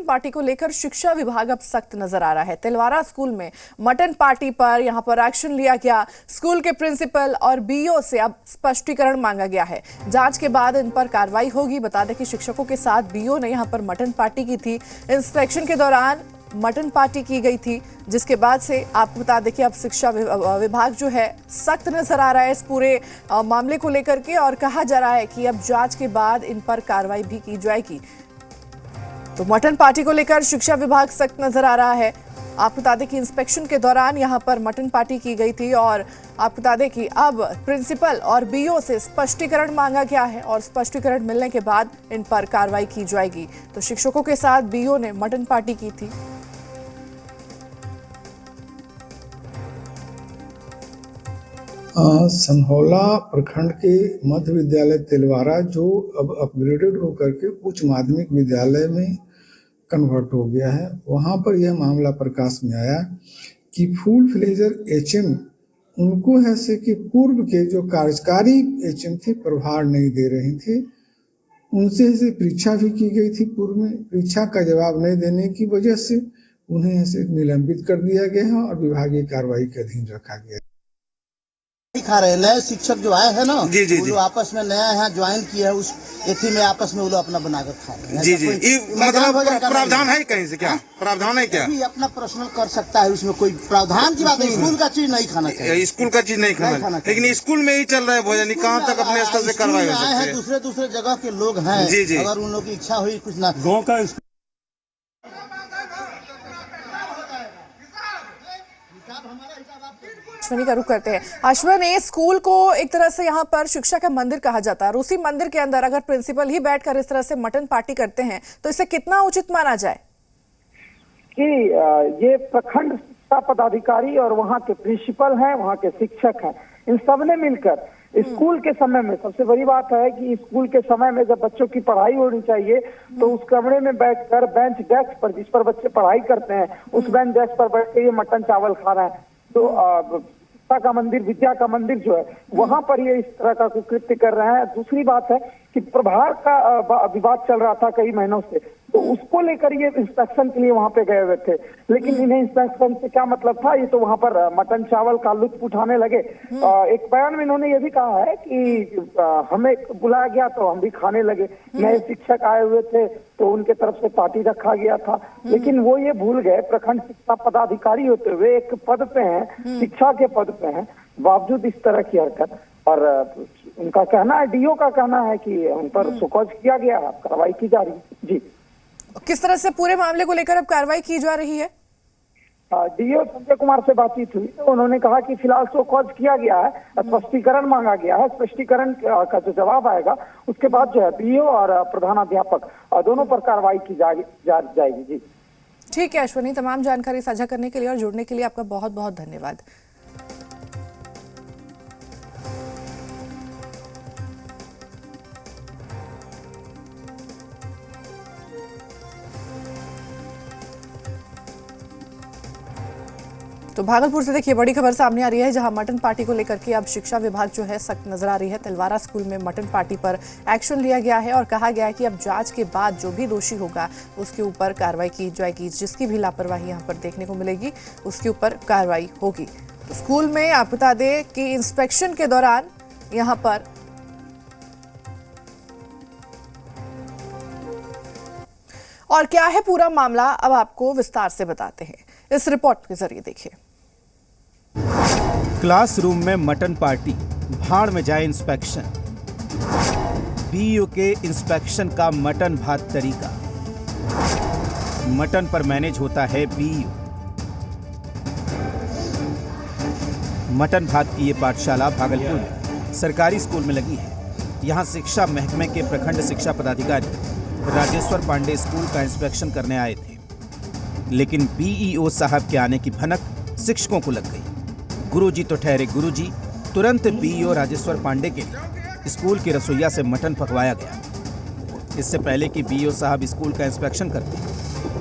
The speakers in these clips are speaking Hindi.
पार्टी को लेकर शिक्षा विभाग अब सख्त नजर आ रहा है। तिलवारा स्कूल में मटन पार्टी पर यहां पर एक्शन लिया गया। स्कूल के प्रिंसिपल और बीईओ से अब स्पष्टीकरण मांगा गया है। जांच के बाद इन पर कार्रवाई होगी। बता दें कि शिक्षकों के साथ बीईओ ने यहां पर मटन पार्टी की थी। इंस्पेक्शन के दौरान मटन पार्टी की गई थी, जिसके बाद से आपको बता दें कि अब शिक्षा विभाग जो है सख्त नजर आ रहा है इस पूरे मामले को लेकर के, और कहा जा रहा है कि अब जांच के बाद इन पर कार्रवाई भी की जाएगी। तो मटन पार्टी को लेकर शिक्षा विभाग सख्त नजर आ रहा है। आपको बता दें कि इंस्पेक्शन के दौरान यहां पर मटन पार्टी की गई थी, और आपको बता दें कि अब प्रिंसिपल और बीईओ से स्पष्टीकरण मांगा गया है, और स्पष्टीकरण मिलने के बाद इन पर कार्रवाई की जाएगी। तो शिक्षकों के साथ बीईओ ने मटन पार्टी की थी। सनहौला प्रखंड के मध्य विद्यालय तिलवारा जो अब अपग्रेडेड होकर के उच्च माध्यमिक विद्यालय में कन्वर्ट हो गया है, वहां पर यह मामला प्रकाश में आया कि फुल फ्लेजर एचएम उनको ऐसे कि पूर्व के जो कार्यकारी एचएम थे प्रभार नहीं दे रही थी। उनसे ऐसे परीक्षा भी की गई थी। पूर्व में परीक्षा का जवाब नहीं देने की वजह से उन्हें ऐसे निलंबित कर दिया गया है और विभागीय कार्रवाई के अधीन रखा गया है। खा रहे नए शिक्षक जो आए हैं ना, जी जी वो आपस में नया यहाँ ज्वाइन किया है, उस एथी में आपस में वो लोग अपना बनाकर खा रहे हैं। जी जी, मतलब प्रावधान है कहीं से क्या? प्रावधान है क्या? अपना पर्सनल कर सकता है, उसमें कोई प्रावधान की बात नहीं। स्कूल का चीज नहीं खाना चाहिए, स्कूल का चीज नहीं खाना, लेकिन स्कूल में ही चल रहा है भोजन। कहाँ तक अपने स्तर से कार्रवाई हो सकती है? दूसरे दूसरे जगह के लोग हैं, जी जी, अगर उन लोग की इच्छा हुई कुछ ना गाँव का अश्वनी का रुख करते हैं। अश्वनी, स्कूल को एक तरह से यहाँ पर शिक्षा का मंदिर कहा जाता है, और उसी मंदिर के अंदर अगर प्रिंसिपल ही बैठकर इस तरह से मटन पार्टी करते हैं तो इसे कितना उचित माना जाए? कि ये प्रखंड शिक्षा पदाधिकारी और वहाँ के प्रिंसिपल हैं, वहाँ के शिक्षक हैं, इन सब ने मिलकर स्कूल के समय में, सबसे बड़ी बात है कि स्कूल के समय में जब बच्चों की पढ़ाई होनी चाहिए तो उस कमरे में बैठकर बेंच डेस्क पर, जिस पर बच्चे पढ़ाई करते हैं, उस बेंच डेस्क पर बैठ के ये मटन चावल खा रहे हैं। तो शिक्षा का मंदिर, विद्या का मंदिर जो है, वहां पर ये इस तरह का कुकृत्य कर रहे हैं। दूसरी बात है कि प्रभार का विवाद चल रहा था कई महीनों से, तो उसको लेकर ये इंस्पेक्शन के लिए वहां पे गए हुए थे। लेकिन इन्हें इंस्पेक्शन से क्या मतलब था, ये तो वहां पर मटन चावल का लुत्फ उठाने लगे। एक बयान में इन्होंने ये भी कहा है कि हमें बुलाया गया तो हम भी खाने लगे। नए शिक्षक आए हुए थे तो उनके तरफ से पार्टी रखा गया था, लेकिन वो ये भूल गए प्रखंड शिक्षा पदाधिकारी होते हुए एक पद पे हैं, शिक्षा के पद पे हैं, बावजूद इस तरह की हरकत। और उनका कहना है, डीओ का कहना है कि उन पर सुकौज किया गया, कार्रवाई की जा रही है। जी, किस तरह से पूरे मामले को लेकर अब कार्रवाई की जा रही है? डीओ संजय कुमार से बातचीत हुई तो उन्होंने कहा कि फिलहाल सुकौज किया गया है, स्पष्टीकरण मांगा गया है। स्पष्टीकरण का जो जवाब आएगा उसके बाद जो है बीईओ और प्रधानाध्यापक दोनों पर कार्रवाई की जाएगी। जी ठीक है अश्वनी, तमाम जानकारी साझा करने के लिए और जुड़ने के लिए आपका बहुत बहुत धन्यवाद। तो भागलपुर से देखिए बड़ी खबर सामने आ रही है, जहां मटन पार्टी को लेकर के अब शिक्षा विभाग जो है सख्त नजर आ रही है। तिलवारा स्कूल में मटन पार्टी पर एक्शन लिया गया है और कहा गया है कि अब जांच के बाद जो भी दोषी होगा उसके ऊपर कार्रवाई की जाएगी। जिसकी भी लापरवाही यहां पर देखने को मिलेगी उसके ऊपर कार्रवाई होगी। तो स्कूल में आप बता दें कि इंस्पेक्शन के दौरान यहां पर और क्या है पूरा मामला, अब आपको विस्तार से बताते हैं इस रिपोर्ट के जरिए। देखिए, क्लासरूम में मटन पार्टी, भाड़ में जाए इंस्पेक्शन। बीईओ के इंस्पेक्शन का मटन भात तरीका। मटन पर मैनेज होता है बीईओ। मटन भात की ये पाठशाला भागलपुर में सरकारी स्कूल में लगी है। यहाँ शिक्षा महकमे के प्रखंड शिक्षा पदाधिकारी राजेश्वर पांडे स्कूल का इंस्पेक्शन करने आए थे, लेकिन बीईओ साहब के आने की भनक शिक्षकों को लग गई। गुरुजी तो ठहरे गुरुजी, तुरंत बीईओ राजेश्वर पांडे के लिए स्कूल की रसोइया से मटन पकवाया गया। इससे पहले कि बीईओ साहब स्कूल का इंस्पेक्शन करते,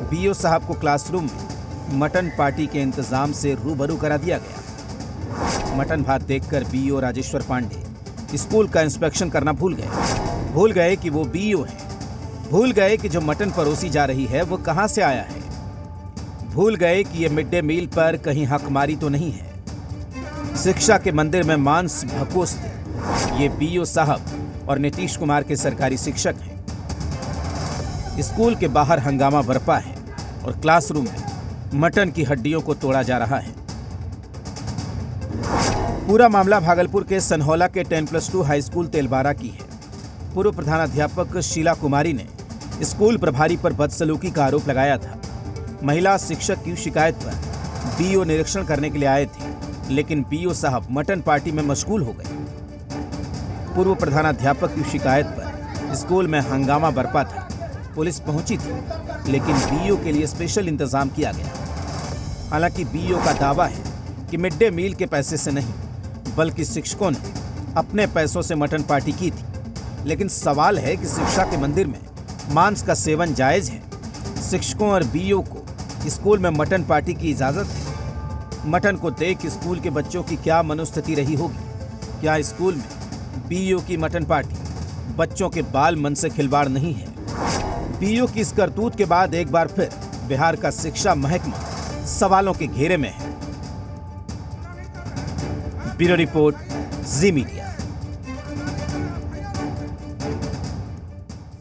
बीईओ साहब को क्लासरूम में मटन पार्टी के इंतजाम से रूबरू करा दिया गया। मटन भात देखकर बीईओ राजेश्वर पांडे स्कूल का इंस्पेक्शन करना भूल गए कि वो बीईओ हैं। भूल गए कि जो मटन परोसी जा रही है वो कहां से आया है। भूल गए कि ये मिड डे मील पर कहीं हकमारी तो नहीं है। शिक्षा के मंदिर में मांस भकोसते ये बीओ साहब और नीतीश कुमार के सरकारी शिक्षक हैं। स्कूल के बाहर हंगामा बरपा है और क्लासरूम में मटन की हड्डियों को तोड़ा जा रहा है। पूरा मामला भागलपुर के सनहौला के 10+2 हाई स्कूल तेलवारा की है। पूर्व प्रधानाध्यापक शीला कुमारी ने स्कूल प्रभारी पर बदसलूकी का आरोप लगाया था। महिला शिक्षक की शिकायत पर बीओ निरीक्षण करने के लिए आए थे, लेकिन बीओ साहब मटन पार्टी में मशगूल हो गए। पूर्व प्रधानाध्यापक की शिकायत पर स्कूल में हंगामा बरपा था। पुलिस पहुंची थी, लेकिन बीओ के लिए स्पेशल इंतजाम किया गया। हालांकि बीओ का दावा है कि मिड डे मील के पैसे से नहीं, बल्कि शिक्षकों ने अपने पैसों से मटन पार्टी की थी। लेकिन सवाल है कि शिक्षा के मंदिर में मांस का सेवन जायज है? शिक्षकों और बीओ को स्कूल में मटन पार्टी की इजाजत है? मटन को देख स्कूल के बच्चों की क्या मनोस्थिति रही होगी? क्या स्कूल में बीओ की मटन पार्टी बच्चों के बाल मन से खिलवाड़ नहीं है? बीओ की इस करतूत के बाद एक बार फिर बिहार का शिक्षा महकमा सवालों के घेरे में है। ब्यूरो रिपोर्ट, जी मीडिया।